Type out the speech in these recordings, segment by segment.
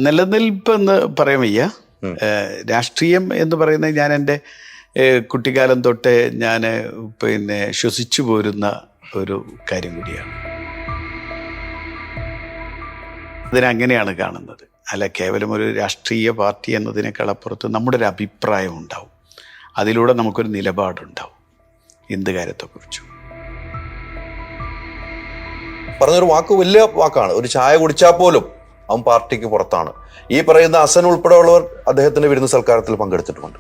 നിലനിൽപ്പ് എന്ന് പറയാൻ വയ്യ. രാഷ്ട്രീയം എന്ന് പറയുന്നത് ഞാൻ എൻ്റെ കുട്ടിക്കാലം തൊട്ടേ ഞാൻ ശ്വസിച്ചു പോരുന്ന ഒരു കാര്യം കൂടിയാണ്. അതിനങ്ങനെയാണ് കാണുന്നത്. അല്ല, കേവലം ഒരു രാഷ്ട്രീയ പാർട്ടി എന്നതിനേക്കാൾ അപ്പുറത്ത് നമ്മുടെ ഒരു അഭിപ്രായം ഉണ്ടാവും. അതിലൂടെ നമുക്കൊരു നിലപാടുണ്ടാവും എന്ത് കാര്യത്തെക്കുറിച്ചും. പറഞ്ഞൊരു വാക്ക് വലിയ വാക്കാണ്. ഒരു ചായ കുടിച്ചാൽ പോലും അവൻ പാർട്ടിക്ക് പുറത്താണ്. ഈ പറയുന്ന അസൻ ഉൾപ്പെടെയുള്ളവർ അദ്ദേഹത്തിന്റെ വിരുന്ന് സൽക്കാരത്തിൽ പങ്കെടുത്തിട്ടുമുണ്ട്.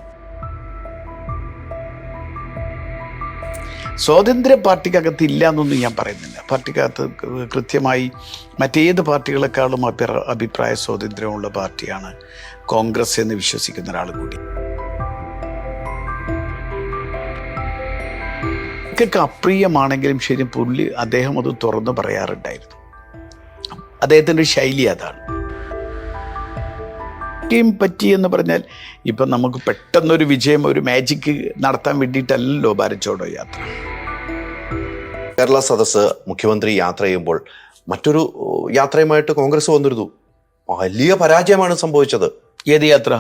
സ്വാതന്ത്ര്യ പാർട്ടിക്കകത്ത് ഇല്ല എന്നൊന്നും ഞാൻ പറയുന്നില്ല. പാർട്ടിക്കകത്ത് കൃത്യമായി മറ്റേത് പാർട്ടികളെക്കാളും അഭിപ്രായ സ്വാതന്ത്ര്യമുള്ള പാർട്ടിയാണ് കോൺഗ്രസ് എന്ന് വിശ്വസിക്കുന്ന ഒരാൾ കൂടി. ഒക്കെ അപ്രിയമാണെങ്കിലും ശരി, അദ്ദേഹം അത് തുറന്നു പറയാറുണ്ടായിരുന്നു. അദ്ദേഹത്തിൻ്റെ ഒരു ശൈലി അതാണ്. പറ്റി എന്ന് പറഞ്ഞാൽ ഇപ്പം നമുക്ക് പെട്ടെന്നൊരു വിജയം, ഒരു മാജിക്ക് നടത്താൻ വേണ്ടിയിട്ടല്ലല്ലോ ഭാരത് ജോഡോ യാത്ര. കേരള സദസ്സ് മുഖ്യമന്ത്രി യാത്ര ചെയ്യുമ്പോൾ മറ്റൊരു യാത്രയുമായിട്ട് കോൺഗ്രസ് വന്നിരുന്നു. വലിയ പരാജയമാണ് സംഭവിച്ചത്. ഏത് യാത്ര?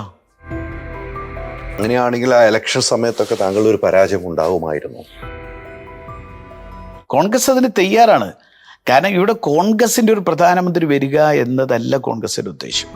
അങ്ങനെയാണെങ്കിൽ ആ ഇലക്ഷൻ സമയത്തൊക്കെ താങ്കളുടെ ഒരു പരാജയം ഉണ്ടാകുമായിരുന്നു. കോൺഗ്രസ് അതിന് തയ്യാറാണ്. കാരണം ഇവിടെ കോൺഗ്രസിൻ്റെ ഒരു പ്രധാനമന്ത്രി വരിക എന്നതല്ല കോൺഗ്രസിൻ്റെ ഉദ്ദേശം.